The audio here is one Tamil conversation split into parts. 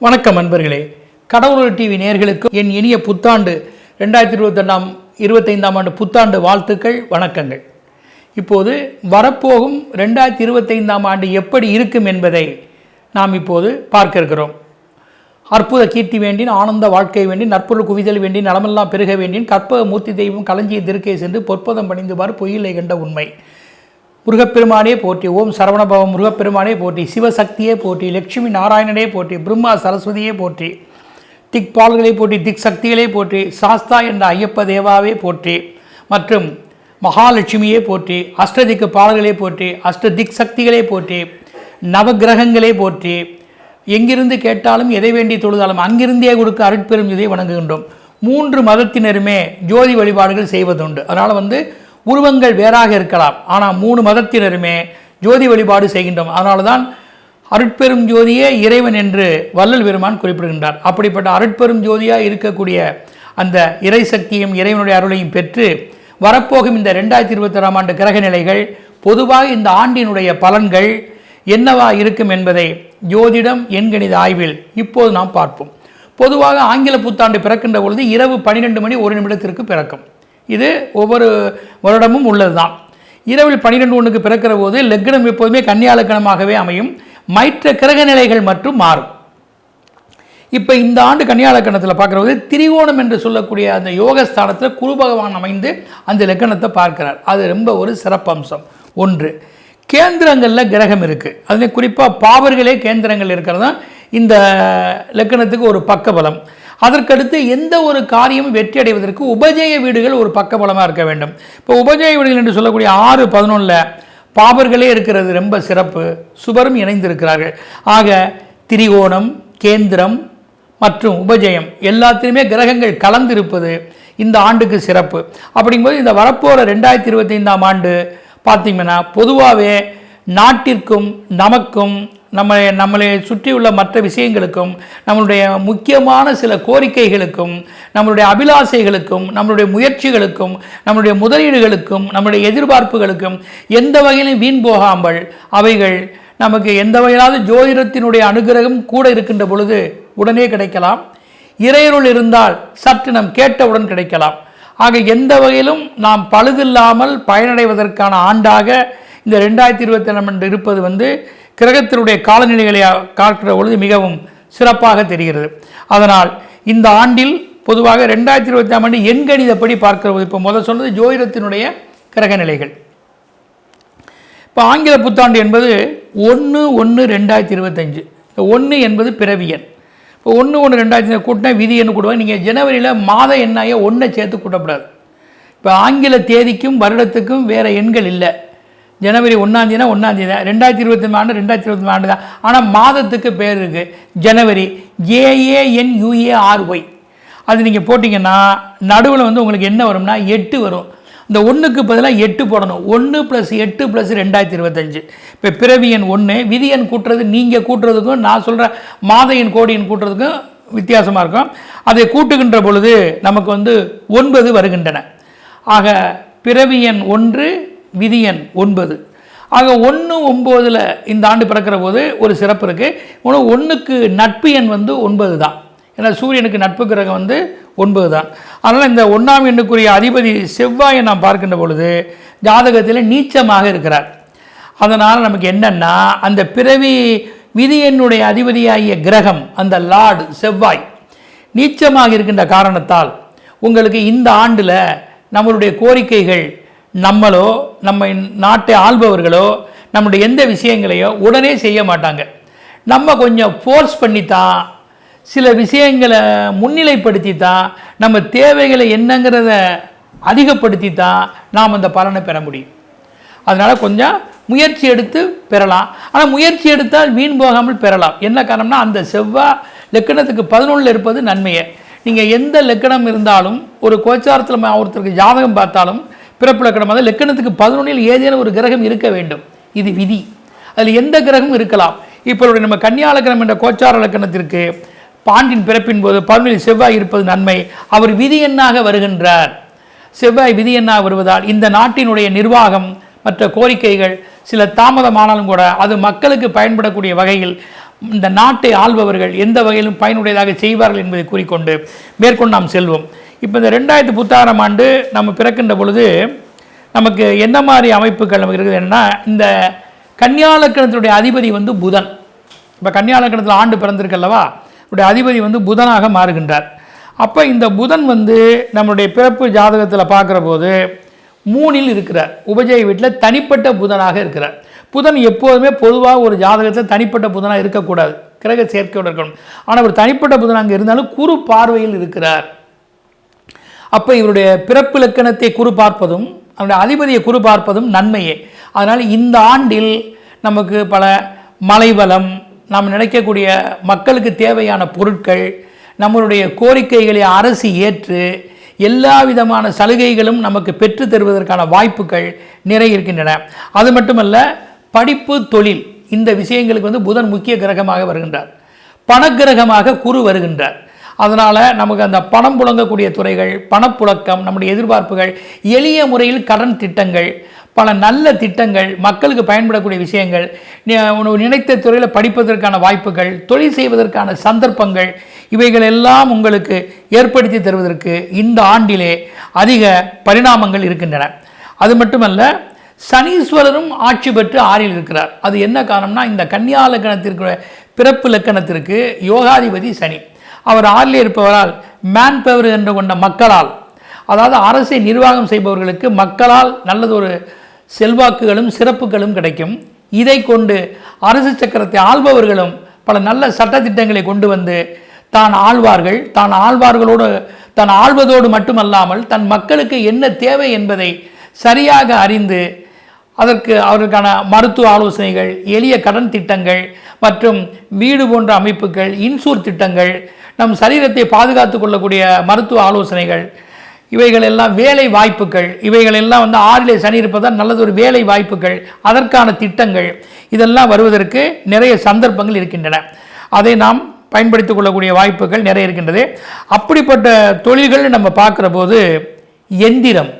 வணக்கம் நண்பர்களே. கடவுள் டிவி நேயர்களுக்கு என் இனிய புத்தாண்டு 2025ஆம் ஆண்டு புத்தாண்டு வாழ்த்துக்கள், வணக்கங்கள். இப்போது வரப்போகும் 2025ஆம் ஆண்டு எப்படி இருக்கும் என்பதை நாம் இப்போது பார்க்க இருக்கிறோம். அற்புத கீர்த்தி வேண்டின், ஆனந்த வாழ்க்கை வேண்டின், நற்பொருள் குவிதல் வேண்டின், நலமெல்லாம் பெருக வேண்டின், கற்பக மூர்த்தி தெய்வம் களஞ்சிய திருக்கை சென்று பொற்பதம் பணிந்துவார் பொய்யிலை கண்ட உண்மை. முருகப்பெருமானே போற்றி, ஓம் சரவணபவம் முருகப்பெருமானே போற்றி, சிவசக்தியே போற்றி, லட்சுமி நாராயணனே போற்றி, பிரம்மா சரஸ்வதியே போற்றி, திக்பால்களை போற்றி, திக் சக்திகளே போற்றி, சாஸ்தா என்ற ஐயப்ப தேவாவே போற்றி, மற்றும் மகாலட்சுமியே போற்றி, அஷ்டதிக்கு பால்களே போற்றி, அஷ்ட திக் சக்திகளே போற்றி, நவகிரகங்களே போற்றி, எங்கிருந்து கேட்டாலும் எதை வேண்டி தொழுதாலும் அங்கிருந்தே கொடுக்க அருட்பெரும் இதை வணங்குகின்றோம். 3 மதத்தினருமே ஜோதி வழிபாடுகள் செய்வதுண்டு. அதனால் உருவங்கள் வேறாக இருக்கலாம், ஆனால் 3 மதத்தினருமே ஜோதி வழிபாடு செய்கின்றோம். அதனால தான் அருட்பெரும் ஜோதியே இறைவன் என்று வள்ளல் பெருமான் குறிப்பிடுகின்றார். அப்படிப்பட்ட அருட்பெரும் ஜோதியாக இருக்கக்கூடிய அந்த இறை சக்தியும் இறைவனுடைய அருளையும் பெற்று வரப்போகும் இந்த 2026ஆம் ஆண்டு கிரக நிலைகள், பொதுவாக இந்த ஆண்டினுடைய பலன்கள் என்னவா இருக்கும் என்பதை ஜோதிடம் எண்கணித ஆய்வில் இப்போது நாம் பார்ப்போம். பொதுவாக ஆங்கில புத்தாண்டு பிறக்கின்ற பொழுது இரவு 12 மணி 1 நிமிடத்திற்கு பிறக்கும். இது ஒவ்வொரு வருடமும் உள்ளது தான். இரவில் 12:01 பிறக்கிற போது லக்னம் எப்போதுமே கன்னியா லக்னமாகவே அமையும். மற்ற கிரக நிலைகள் மற்றும் மாறும். இப்போ இந்த ஆண்டு கன்னியா லக்னத்தில் பார்க்குற போது திரிகோணம் என்று சொல்லக்கூடிய அந்த யோகஸ்தானத்தில் குரு பகவான் அமைந்து அந்த லக்னத்தை பார்க்கிறார். அது ரொம்ப ஒரு சிறப்பம்சம். ஒன்று, கேந்திரங்களில் கிரகம் இருக்குது. அதில் குறிப்பாக பாவர்களே கேந்திரங்கள் இருக்கிறது தான் இந்த லக்னத்துக்கு ஒரு பக்கபலம். அதற்கடுத்து எந்த ஒரு காரியமும் வெற்றி அடைவதற்கு உபஜய வீடுகள் ஒரு பக்கபலமாக இருக்க வேண்டும். இப்போ உபஜய வீடுகள் என்று சொல்லக்கூடிய 6-11 பாபர்களே இருக்கிறது ரொம்ப சிறப்பு. சுபரும் இணைந்திருக்கிறார்கள். ஆக திரிகோணம், கேந்திரம் மற்றும் உபஜயம் எல்லாத்திலுமே கிரகங்கள் கலந்திருப்பது இந்த ஆண்டுக்கு சிறப்பு. அப்படிங்கும்போது இந்த வரப்போகிற 2025ஆம் ஆண்டு பார்த்திங்கன்னா பொதுவாகவே நாட்டிற்கும் நமக்கும் நம்மளை சுற்றியுள்ள மற்ற விஷயங்களுக்கும் நம்மளுடைய முக்கியமான சில கோரிக்கைகளுக்கும் நம்மளுடைய அபிலாசைகளுக்கும் நம்மளுடைய முயற்சிகளுக்கும் நம்மளுடைய முதலீடுகளுக்கும் நம்மளுடைய எதிர்பார்ப்புகளுக்கும் எந்த வகையிலும் வீண் போகாமல் அவைகள் நமக்கு எந்த வகையிலாவது ஜோதிடத்தினுடைய அனுகிரகம் கூட இருக்கின்ற பொழுது உடனே கிடைக்கலாம். இறையருள் இருந்தால் சற்று நாம் கேட்டவுடன் கிடைக்கலாம். ஆக எந்த வகையிலும் நாம் பழுதில்லாமல் பயனடைவதற்கான ஆண்டாக இந்த 2025ஆம் ஆண்டு இருப்பது கிரகத்தினுடைய காலநிலைகளை பார்க்கிற பொழுது மிகவும் சிறப்பாக தெரிகிறது. அதனால் இந்த ஆண்டில் பொதுவாக 2025ஆம் ஆண்டு எண்கணிதப்படி பார்க்கிற போது இப்போ முதல் சொன்னது ஜோதிடத்தினுடைய கிரக நிலைகள். இப்போ ஆங்கில புத்தாண்டு என்பது 1/1/2025. 1 என்பது பிறவி எண். இப்போ 1/1/2025 கூட்டினா விதி எண்ணு கூடுவாங்க. நீங்கள் ஜனவரியில் மாத எண்ணாய 1 சேர்த்து கூட்டக்கூடாது. இப்போ ஆங்கில தேதிக்கும் வருடத்துக்கும் வேறு எண்கள் இல்லை. ஜனவரி 1ஆம் தேதி 2025 ஆண்டு 2025 ஆண்டு தான். ஆனால் மாதத்துக்கு பேர் இருக்குது ஜனவரி, JANUARY. அது நீங்கள் போட்டிங்கன்னா நடுவில் உங்களுக்கு என்ன வரும்னா 8 வரும். இந்த 1க்கு பதிலாக 8 போடணும். 1 + 8 + 2025. இப்போ பிறவி எண் 1, விதி எண் கூட்டுறது நீங்கள் கூட்டுறதுக்கும் நான் சொல்கிற மாத எண் கோடி எண் கூட்டுறதுக்கும் வித்தியாசமாக இருக்கும். அதை கூட்டுகின்ற பொழுது நமக்கு 9 வருகின்றன. ஆக பிறவி எண் 1, விதி எண் 9. ஆக 1/9 இந்த ஆண்டு பிறக்கிற போது ஒரு சிறப்பு இருக்குது. 1க்கு நட்பு எண் 9 தான். ஏன்னா சூரியனுக்கு நட்பு கிரகம் 9 தான். அதனால் இந்த 1ஆம் எண்ணுக்குரிய அதிபதி செவ்வாயை நாம் பார்க்கின்ற பொழுது ஜாதகத்தில் நீச்சமாக இருக்கிறார். அதனால் நமக்கு என்னென்னா அந்த பிறவி விதி எண்ணுடைய அதிபதியாகிய கிரகம் அந்த லார்டு செவ்வாய் நீச்சமாக இருக்கின்ற காரணத்தால் உங்களுக்கு இந்த ஆண்டில் நம்மளுடைய கோரிக்கைகள் நம்மளோ நம்ம நாட்டை ஆள்பவர்களோ நம்முடைய எந்த விஷயங்களையோ உடனே செய்ய மாட்டாங்க. நம்ம கொஞ்சம் ஃபோர்ஸ் பண்ணித்தான் சில விஷயங்களை முன்னிலைப்படுத்தி தான் நம்ம தேவைகளை என்னங்கிறத அதிகப்படுத்தி தான் நாம் அந்த பலனை பெற முடியும். அதனால் கொஞ்சம் முயற்சி எடுத்து பெறலாம். ஆனால் முயற்சி எடுத்தால் வீண் போகாமல் பெறலாம். என்ன காரணம்னா அந்த செவ்வாய் லக்கணத்துக்கு 11 இருப்பது நன்மையே. நீங்கள் எந்த லக்கணம் இருந்தாலும் ஒரு கோச்சாரத்தில் ஒருத்தருக்கு ஜாதகம் பார்த்தாலும் பிறப்பு லக்கணம் அது லக்கணத்துக்கு 11 ஏதேனும் ஒரு கிரகம் இருக்க வேண்டும். இது விதி. அதில் எந்த கிரகமும் இருக்கலாம். இப்போ நம்ம கன்னியா லக்கணம் என்ற கோச்சார லக்கணத்திற்கு பாண்டின் பிறப்பின் போது 11 செவ்வாய் இருப்பது நன்மை. அவர் விதி எண்ணாக வருகின்றார். செவ்வாய் விதி எண்ணாக வருவதால் இந்த நாட்டினுடைய நிர்வாகம் மற்ற கோரிக்கைகள் சில தாமதமானாலும் கூட அது மக்களுக்கு பயன்படக்கூடிய வகையில் இந்த நாட்டை ஆள்பவர்கள் எந்த வகையிலும் பயனுடையதாக செய்வார்கள் என்பதை கூறிக்கொண்டு மேற்கொண்டு நாம் செல்வோம். இப்போ இந்த 2010ஆம் ஆண்டு நம்ம பிறக்கின்ற பொழுது நமக்கு என்ன மாதிரி அமைப்புகள் நமக்கு இருக்குது என்னன்னா, இந்த கன்னியா லக்னத்தினுடைய அதிபதி வந்து புதன். இப்போ கன்னியா லக்னத்தில் ஆண்டு பிறந்திருக்கல்லவா, உடைய அதிபதி வந்து புதனாக மாறுகின்றார். அப்போ இந்த புதன் வந்து நம்முடைய பிறப்பு ஜாதகத்தில் பார்க்குற போது 3ல் இருக்கிறார். உபஜய வீட்டில் தனிப்பட்ட புதனாக இருக்கிறார். புதன் எப்போதுமே பொதுவாக ஒரு ஜாதகத்தில் தனிப்பட்ட புதனாக இருக்கக்கூடாது, கிரக சேர்க்கையோடு இருக்கணும். ஆனால் ஒரு தனிப்பட்ட புதன் அங்கே இருந்தாலும் குரு பார்வையில் இருக்கிறார். அப்போ இவருடைய பிறப்பு இலக்கணத்தை குரு பார்ப்பதும் அவருடைய அதிபதியை குரு பார்ப்பதும் நன்மையே. அதனால் இந்த ஆண்டில் நமக்கு பல மலைவளம், நாம் நினைக்கக்கூடிய மக்களுக்கு தேவையான பொருட்கள், நம்மளுடைய கோரிக்கைகளை அரசு ஏற்று எல்லா விதமான சலுகைகளும் நமக்கு பெற்று தருவதற்கான வாய்ப்புகள் நிறைய இருக்கின்றன. அது மட்டுமல்ல, படிப்பு, தொழில், இந்த விஷயங்களுக்கு வந்து புதன் முக்கிய கிரகமாக வருகின்றார். பணக்கிரகமாக குரு வருகின்றார். அதனால் நமக்கு அந்த பணம் புழங்கக்கூடிய துறைகள், பணப்புழக்கம், நம்முடைய எதிர்பார்ப்புகள், எளிய முறையில் கடன் திட்டங்கள், பல நல்ல திட்டங்கள், மக்களுக்கு பயன்படக்கூடிய விஷயங்கள், நினைத்த துறையில் படிப்பதற்கான வாய்ப்புகள், தொழில் செய்வதற்கான சந்தர்ப்பங்கள், இவைகள் எல்லாம் உங்களுக்கு ஏற்படுத்தி தருவதற்கு இந்த ஆண்டிலே அதிக பரிணாமங்கள் இருக்கின்றன. அது மட்டுமல்ல, சனீஸ்வரரும் ஆட்சி பெற்று 6ல் இருக்கிறார். அது என்ன காரணம்னா, இந்த கன்னியா லக்னத்திற்கு பிறப்பு லக்கணத்திற்கு யோகாதிபதி சனி. அவர் 6ல் இருப்பவரால் மேன் பவர் என்று கொண்ட மக்களால், அதாவது அரசை நிர்வாகம் செய்பவர்களுக்கு மக்களால் நல்லதொரு செல்வாக்குகளும் சிறப்புகளும் கிடைக்கும். இதை கொண்டு அரசு சக்கரத்தை ஆள்பவர்களும் பல நல்ல சட்டத்திட்டங்களை கொண்டு வந்து தான் ஆழ்வார்கள். தான் ஆள்வதோடு மட்டுமல்லாமல் தன் மக்களுக்கு என்ன தேவை என்பதை சரியாக அறிந்து அதற்கு அவர்களுக்கான மருத்துவ ஆலோசனைகள், எளிய கடன் திட்டங்கள் மற்றும் வீடு போன்ற அமைப்புகள், இன்சூர் திட்டங்கள், நம் சரீரத்தை பாதுகாத்து கொள்ளக்கூடிய மருத்துவ ஆலோசனைகள், இவைகள் எல்லாம் வேலை வாய்ப்புகள், இவைகள் எல்லாம் வந்து 6லே சனி இருப்பதால் நல்லதொரு வேலை வாய்ப்புகள், அதற்கான திட்டங்கள், இதெல்லாம் வருவதற்கு நிறைய சந்தர்ப்பங்கள் இருக்கின்றன. அதை நாம் பயன்படுத்திக் கொள்ளக்கூடிய வாய்ப்புகள் நிறைய இருக்கின்றது. அப்படிப்பட்ட தொழில்கள் நம்ம பார்க்குற போது எந்திரம்,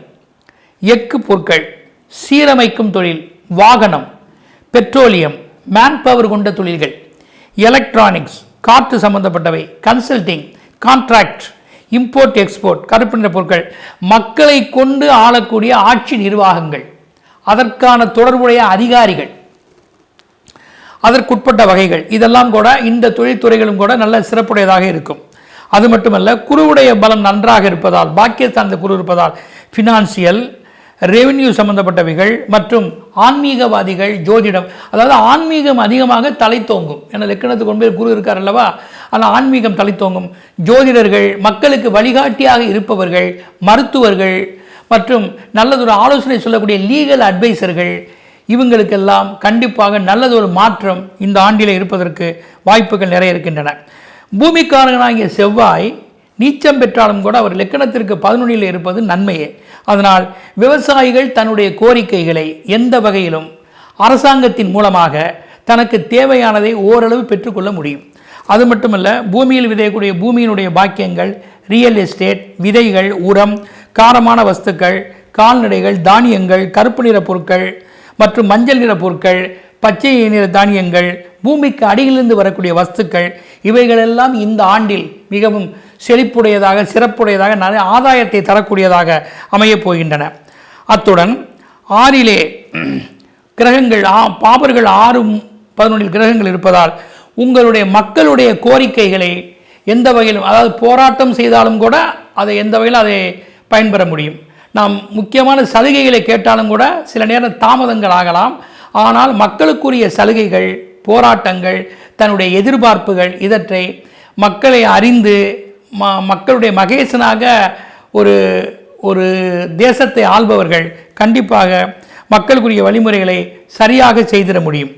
எஃகு பொருட்கள், சீரமைக்கும் தொழில், வாகனம், பெட்ரோலியம், மேன் பவர் கொண்ட தொழில்கள், எலக்ட்ரானிக்ஸ், காற்று சம்பந்தப்பட்டவை, கன்சல்டிங், கான்ட்ராக்ட், இம்போர்ட் எக்ஸ்போர்ட், கருப்பின பொருட்கள், மக்களை கொண்டு ஆளக்கூடிய ஆட்சி நிர்வாகங்கள், அதற்கான தொடர்புடைய அதிகாரிகள், அதற்குட்பட்ட வகைகள், இதெல்லாம் கூட இந்த தொழில்துறைகளும் கூட நல்ல சிறப்புடையதாக இருக்கும். அது மட்டுமல்ல, குருவுடைய பலம் நன்றாக இருப்பதால், பாக்கியஸ்தானத்தில் குரு இருப்பதால் ஃபினான்சியல், ரெவென்யூ சம்பந்தப்பட்டவைகள் மற்றும் ஆன்மீகவாதிகள், ஜோதிடம், அதாவது ஆன்மீகம் அதிகமாக தலை தோங்கும். ஏன்னா லக்கணத்துக்கு 9 குரு இருக்கார் அல்லவா, ஆனால் ஆன்மீகம் தலை தோங்கும். ஜோதிடர்கள், மக்களுக்கு வழிகாட்டியாக இருப்பவர்கள், மருத்துவர்கள் மற்றும் நல்லதொரு ஆலோசனை சொல்லக்கூடிய லீகல் அட்வைசர்கள், இவங்களுக்கெல்லாம் கண்டிப்பாக நல்லதொரு மாற்றம் இந்த ஆண்டிலே இருப்பதற்கு வாய்ப்புகள் நிறைய இருக்கின்றன. பூமிக்காரகனாகிய செவ்வாய் நீச்சம் பெற்றாலும் கூட அவர் லக்கணத்திற்கு 11ல் இருப்பது நன்மையே. அதனால் விவசாயிகள் தன்னுடைய கோரிக்கைகளை எந்த வகையிலும் அரசாங்கத்தின் மூலமாக தனக்கு தேவையானதை ஓரளவு பெற்றுக்கொள்ள முடியும். அது மட்டுமல்ல, பூமியில் விதையக்கூடிய பூமியினுடைய பாக்கியங்கள், ரியல் எஸ்டேட், விதைகள், உரம், காரமான வஸ்துக்கள், கால்நடைகள், தானியங்கள், கருப்பு நிற பொருட்கள் மற்றும் மஞ்சள் நிற பொருட்கள், பச்சை நிற தானியங்கள், பூமிக்கு அடியிலிருந்து வரக்கூடிய வஸ்துக்கள், இவைகளெல்லாம் இந்த ஆண்டில் மிகவும் செழிப்புடையதாக, சிறப்புடையதாக, நிறைய ஆதாயத்தை தரக்கூடியதாக அமையப் போகின்றன. அத்துடன் 6லே கிரகங்கள், பாபர்கள் 6-11 கிரகங்கள் இருப்பதால் உங்களுடைய மக்களுடைய கோரிக்கைகளை எந்த வகையிலும், அதாவது போராட்டம் செய்தாலும் கூட அதை எந்த வகையிலும் அதை பயன்பெற முடியும். நாம் முக்கியமான சலுகைகளை கேட்டாலும் கூட சில நேரம் தாமதங்கள் ஆகலாம். ஆனால் மக்களுக்குரிய சலுகைகள், போராட்டங்கள், தன்னுடைய எதிர்பார்ப்புகள், இதற்றை மக்களை அறிந்து மக்களுடைய மகேசனாக ஒரு தேசத்தை ஆள்பவர்கள் கண்டிப்பாக மக்களுக்குரிய வழிமுறைகளை சரியாக செய்திட முடியும்.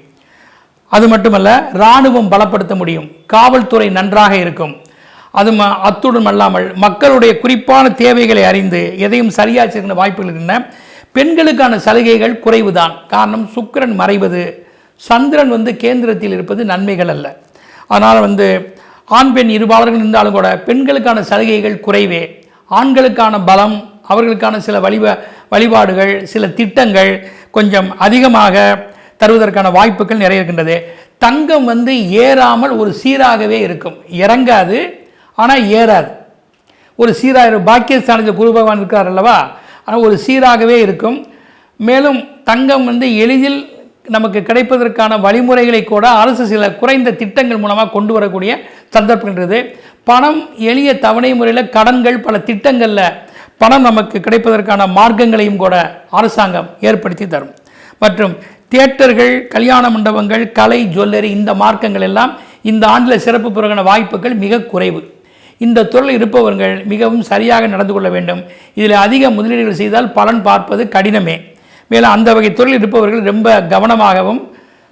அது மட்டுமல்ல, இராணுவம் பலப்படுத்த முடியும், காவல்துறை நன்றாக இருக்கும். அத்துடன் அல்லாமல் மக்களுடைய குறிப்பான தேவைகளை அறிந்து எதையும் சரியாக செய்கிற வாய்ப்புகள் இருக்கின்றன. பெண்களுக்கான சலுகைகள் குறைவுதான். காரணம், சுக்கிரன் மறைவது, சந்திரன் கேந்திரத்தில் இருப்பது நன்மைகள் அல்ல. அதனால் ஆண் பெண் இருபாளர்கள் இருந்தாலும் கூட பெண்களுக்கான சலுகைகள் குறைவே. ஆண்களுக்கான பலம், அவர்களுக்கான சில வழிபாடுகள், சில திட்டங்கள் கொஞ்சம் அதிகமாக தருவதற்கான வாய்ப்புகள் நிறைய இருக்கின்றது. தங்கம் வந்து ஏறாமல் ஒரு சீராகவே இருக்கும், இறங்காது ஆனால் ஏறாது, ஒரு சீராக பாக்கியஸ்தானத்தில் குரு பகவான் இருக்கார் அல்லவா, ஆனால் ஒரு சீராகவே இருக்கும். மேலும் தங்கம் வந்து எளிதில் நமக்கு கிடைப்பதற்கான வழிமுறைகளை கூட அரசு சில குறைந்த திட்டங்கள் மூலமாக கொண்டு வரக்கூடிய சந்தர்ப்பங்கிறது. பணம் எளிய தவணை முறையில் கடன்கள் பல திட்டங்களில் பணம் நமக்கு கிடைப்பதற்கான மார்க்கங்களையும் கூட அரசாங்கம் ஏற்படுத்தி தரும். மற்றும் தியேட்டர்கள், கல்யாண மண்டபங்கள், கலை, ஜுவல்லரி இந்த மார்க்கங்கள் எல்லாம் இந்த ஆண்டில் சிறப்பு பெறுகிற வாய்ப்புகள் மிக குறைவு. இந்த துறையில் இருப்பவர்கள் மிகவும் சரியாக நடந்து கொள்ள வேண்டும். இதில் அதிக முதலீடுகள் செய்தால் பலன் பார்ப்பது கடினமே. மேலும் அந்த வகை துறையில் இருப்பவர்கள் ரொம்ப கவனமாகவும்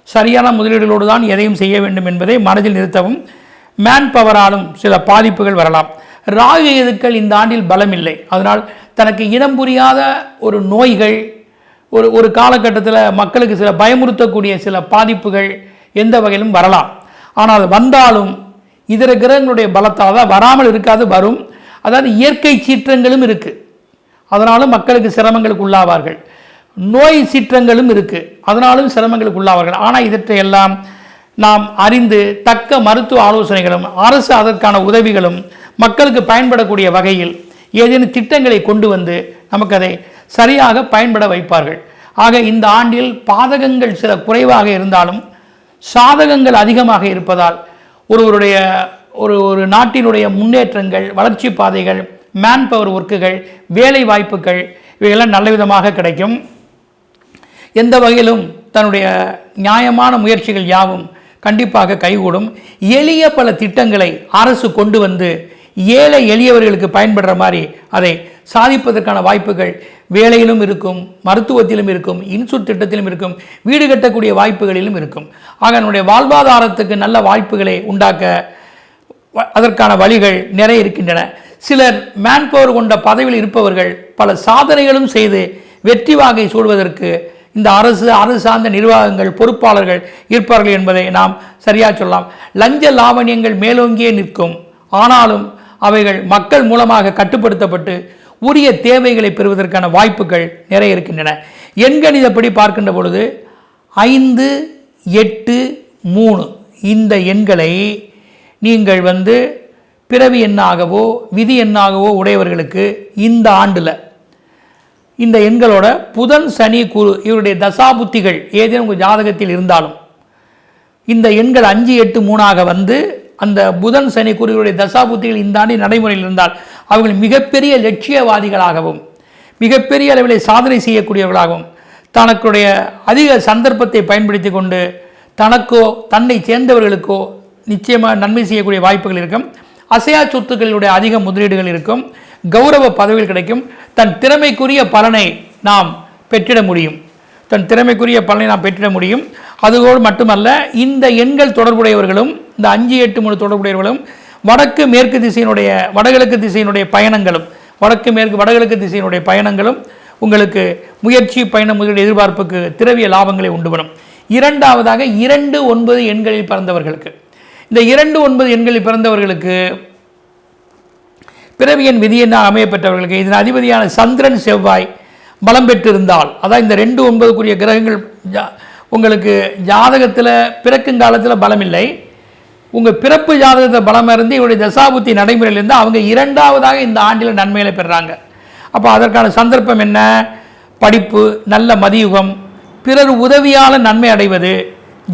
சரியான முதலீடுகளோடு தான் எதையும் செய்ய வேண்டும் என்பதை மனதில் நிறுத்தவும். மேன் பவராலும் சில பாதிப்புகள் வரலாம். ராகு எதுக்கள் இந்த ஆண்டில் பலம் இல்லை. அதனால் தனக்கு இனம் புரியாத ஒரு நோய்கள், ஒரு காலகட்டத்தில் மக்களுக்கு சில பயமுறுத்தக்கூடிய சில பாதிப்புகள் எந்த வகையிலும் வரலாம். ஆனால் வந்தாலும் இதர கிரகங்களுடைய பலத்தால் தான் வராமல் இருக்காது, வரும். அதாவது இயற்கை சீற்றங்களும் இருக்குது, அதனாலும் மக்களுக்கு சிரமங்களுக்கு உள்ளாவார்கள். நோய் சீற்றங்களும் இருக்குது, அதனாலும் சிரமங்களுக்கு உள்ளாவார்கள். ஆனால் இதற்றையெல்லாம் நாம் அறிந்து தக்க மருத்துவ ஆலோசனைகளும் அரசு அதற்கான உதவிகளும் மக்களுக்கு பயன்படக்கூடிய வகையில் ஏதேனும் திட்டங்களை கொண்டு வந்து நமக்கு அதை சரியாக பயன்பட வைப்பார்கள். ஆக இந்த ஆண்டில் பாதகங்கள் சில குறைவாக இருந்தாலும் சாதகங்கள் அதிகமாக இருப்பதால் ஒருவருடைய ஒரு நாட்டினுடைய முன்னேற்றங்கள், வளர்ச்சி பாதைகள், மேன் பவர் ஒர்க்குகள், வேலை வாய்ப்புகள் இவையெல்லாம் நல்ல விதமாக கிடைக்கும். எந்த வகையிலும் தன்னுடைய நியாயமான முயற்சிகள் யாவும் கண்டிப்பாக கைகூடும். எளிய பல திட்டங்களை அரசு கொண்டு வந்து ஏழை எளியவர்களுக்கு பயன்படுற மாதிரி அதை சாதிப்பதற்கான வாய்ப்புகள் வேலையிலும் இருக்கும், மருத்துவத்திலும் இருக்கும், இன்சூர் திட்டத்திலும் இருக்கும், வீடு கட்டக்கூடிய வாய்ப்புகளிலும் இருக்கும். ஆக நம்முடைய வாழ்வாதாரத்துக்கு நல்ல வாய்ப்புகளை உண்டாக்க அதற்கான வழிகள் நிறைய இருக்கின்றன. சிலர் மேன் பவர் கொண்ட பதவியில் இருப்பவர்கள் பல சாதனைகளும் செய்து வெற்றி வாகை சூடுவதற்கு இந்த அரசு சார்ந்த நிர்வாகங்கள், பொறுப்பாளர்கள் இருப்பார்கள் என்பதை நாம் சரியாக சொல்லலாம். லஞ்ச லாவணியங்கள் மேலோங்கியே நிற்கும், ஆனாலும் அவைகள் மக்கள் மூலமாக கட்டுப்படுத்தப்பட்டு உரிய தேவைகளை பெறுவதற்கான வாய்ப்புகள் நிறைய இருக்கின்றன. எண்கணிதப்படி பார்க்கின்ற பொழுது 5, 8, 3 இந்த எண்களை நீங்கள் பிறவி எண்ணாகவோ விதி எண்ணாகவோ உடையவர்களுக்கு இந்த ஆண்டில் இந்த எண்களோட புதன், சனி, குரு இவருடைய தசாபுத்திகள் ஏதேனும் உங்கள் ஜாதகத்தில் இருந்தாலும் இந்த எண்கள் 5, 8, 3 அந்த புதன், சனி, குருவுடைய தசாபுத்திகள் இந்த ஆண்டு நடைமுறையில் இருந்தால் அவர்கள் மிகப்பெரிய லட்சியவாதிகளாகவும் மிகப்பெரிய அளவில் சாதனை செய்யக்கூடியவர்களாகவும் தனக்குடைய அதிக சந்தர்ப்பத்தை பயன்படுத்தி கொண்டு தனக்கோ தன்னை சேர்ந்தவர்களுக்கோ நிச்சயமாக நன்மை செய்யக்கூடிய வாய்ப்புகள் இருக்கும். அசையா சொத்துக்களுடைய அதிக முதலீடுகள் இருக்கும். கௌரவ பதவிகள் கிடைக்கும். தன் திறமைக்குரிய பலனை நாம் பெற்றிட முடியும். அதுபோல் மட்டுமல்ல, இந்த எண்கள் தொடர்புடையவர்களும் இந்த 5, 8, 3 தொடர்புடையவர்களும் வடக்கு மேற்கு திசையினுடைய வடகிழக்கு திசையினுடைய பயணங்களும் வடகிழக்கு திசையினுடைய பயணங்களும் உங்களுக்கு முயற்சி, பயணம், முதலீடு எதிர்பார்ப்புக்கு திரவிய லாபங்களை உண்டு பண்ணும். இரண்டாவதாக 2, 9 எண்களில் பிறந்தவர்களுக்கு இந்த 2, 9 எண்களில் பிறந்தவர்களுக்கு பிறவியின் விதியெண்ணாக அமைய பெற்றவர்களுக்கு இதன் அதிபதியான சந்திரன், செவ்வாய் பலம் பெற்றிருந்தால், அதாவது இந்த 2, 9 கிரகங்கள் உங்களுக்கு ஜாதகத்தில் பிறக்குங்காலத்தில் பலம் இல்லை, உங்கள் பிறப்பு ஜாதகத்தில் பலம் இருந்து இவருடைய தசாபுத்தி நடைமுறையில் இருந்தால் அவங்க இரண்டாவதாக இந்த ஆண்டில் நன்மைகளை பெறுறாங்க. அப்போ அதற்கான சந்தர்ப்பம் என்ன? படிப்பு, நல்ல மதியுகம், பிறர் உதவியால் நன்மை அடைவது,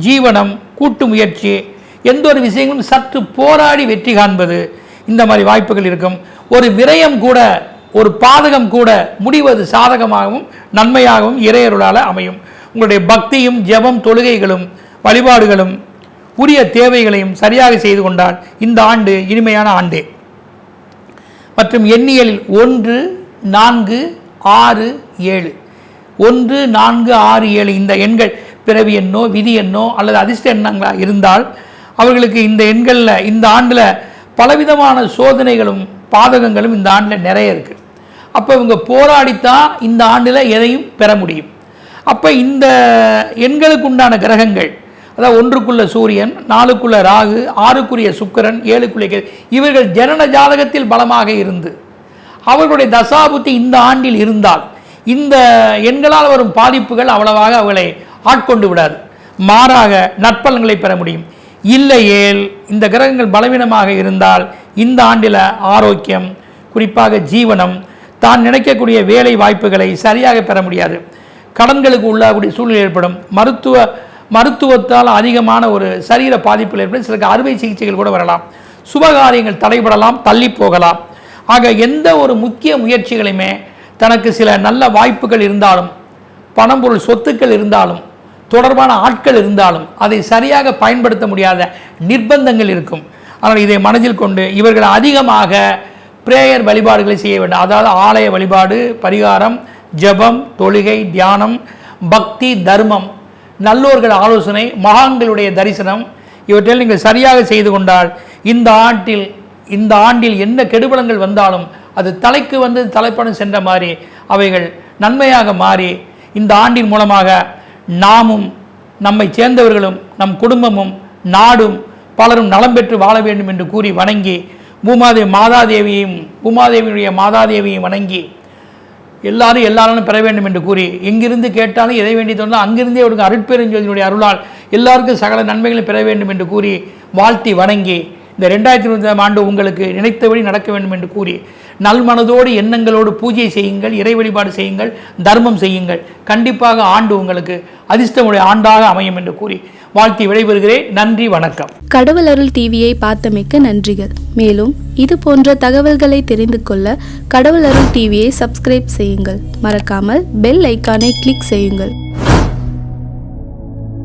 ஜீவனம், கூட்டு முயற்சி, எந்த ஒரு விஷயங்களும் சற்று போராடி வெற்றி காண்பது, இந்த மாதிரி வாய்ப்புகள் இருக்கும். ஒரு விரயம் கூட, ஒரு பாதகம் கூட முடிவது சாதகமாகவும் நன்மையாகவும் இறையருளால் அமையும். உங்களுடைய பக்தியும் ஜெபம், தொழுகைகளும் வழிபாடுகளும் உரிய தேவைகளையும் சரியாக செய்து கொண்டால் இந்த ஆண்டு இனிமையான ஆண்டே. மற்றும் எண்ணியலில் 1, 4, 6, 7 1, 4, 6, 7 இந்த எண்கள் பிறவி எண்ணோ விதி எண்ணோ அல்லது அதிர்ஷ்ட எண்ணங்களாக இருந்தால் அவர்களுக்கு இந்த எண்களில் இந்த ஆண்டில் பலவிதமான சோதனைகளும் பாதகங்களும் இந்த ஆண்டில் நிறைய இருக்குது. அப்போ இவங்க போராடித்தான் இந்த ஆண்டில் எதையும் பெற முடியும். அப்போ இந்த எண்களுக்கு உண்டான கிரகங்கள், அதாவது 1க்குள்ள சூரியன், 4க்குள்ள ராகு, 6க்குரிய சுக்கிரன், 7க்குரிய கேது, இவர்கள் ஜனன ஜாதகத்தில் பலமாக இருந்து அவர்களுடைய தசாபுத்தி இந்த ஆண்டில் இருந்தால் இந்த எண்களால் வரும் பாதிப்புகள் அவ்வளவாக அவளை ஆட்கொண்டு விடாது. மாறாக நற்பலன்களை பெற முடியும். இல்லையேல் இந்த கிரகங்கள் பலவீனமாக இருந்தால் இந்த ஆண்டில் ஆரோக்கியம், குறிப்பாக ஜீவனம், தான் நினைக்கக்கூடிய வேலை வாய்ப்புகளை சரியாக பெற முடியாது. கடன்களுக்கு உள்ளாகக்கூடிய சூழ்நிலை ஏற்படும். மருத்துவத்தால் அதிகமான ஒரு சரீர பாதிப்புகள் ஏற்படும். சிலருக்கு அறுவை சிகிச்சைகள் கூட வரலாம். சுபகாரியங்கள் தடைபடலாம், தள்ளி போகலாம். ஆக எந்த ஒரு முக்கிய முயற்சிகளையுமே தனக்கு சில நல்ல வாய்ப்புகள் இருந்தாலும், பணம் பொருள் சொத்துக்கள் இருந்தாலும், தொடர்பான ஆட்கள் இருந்தாலும் அதை சரியாக பயன்படுத்த முடியாத நிர்பந்தங்கள் இருக்கும். ஆனால் இதை மனதில் கொண்டு இவர்கள் அதிகமாக பிரேயர் வழிபாடுகளை செய்ய வேண்டும். அதாவது ஆலய வழிபாடு, பரிகாரம், ஜபம், தொழுகை, தியானம், பக்தி, தர்மம், நல்லோர்கள் ஆலோசனை, மகான்களுடைய தரிசனம், இவற்றில் நீங்கள் சரியாக செய்து கொண்டால் இந்த ஆண்டில் என்ன கெடுபலங்கள் வந்தாலும் அது தலைக்கு வந்து தலைப்படம் சென்ற மாதிரி அவைகள் நன்மையாக மாறி இந்த ஆண்டின் மூலமாக நாமும், நம்மை சேர்ந்தவர்களும், நம் குடும்பமும், நாடும் பலரும் நலம் பெற்று வாழ வேண்டும் என்று கூறி வணங்கி பூமாதேவியுடைய மாதாதேவியையும் வணங்கி எல்லாரும் பெற வேண்டும் என்று கூறி, எங்கிருந்து கேட்டாலும் எதை வேண்டி தோன்றால் அங்கிருந்தே அவருக்கு அருட்பெருஞ்சோதியினுடைய அருளால் எல்லாருக்கும் சகல நன்மைகளை பெற வேண்டும் என்று கூறி வாழ்த்தி வணங்கி, இந்த 2025ஆம் ஆண்டு உங்களுக்கு நினைத்தபடி நடக்க வேண்டும் என்று கூறி, நல்மனதோடு எண்ணங்களோடு பூஜை செய்யுங்கள், இறை வழிபாடு செய்யுங்கள், தர்மம் செய்யுங்கள். கண்டிப்பாக ஆண்டு உங்களுக்கு அதிர்ஷ்டமுடைய ஆண்டாக அமையும் என்று கூறி வாழ்த்தி விடைபெறுகிறேன். நன்றி, வணக்கம். கடவுள் அருள் டிவியை பார்த்தமைக்க நன்றிகள். மேலும் இது போன்ற தகவல்களை தெரிந்து கொள்ள கடவுள் அருள் டிவியை சப்ஸ்கிரைப் செய்யுங்கள். மறக்காமல் பெல் ஐக்கானை கிளிக் செய்யுங்கள்.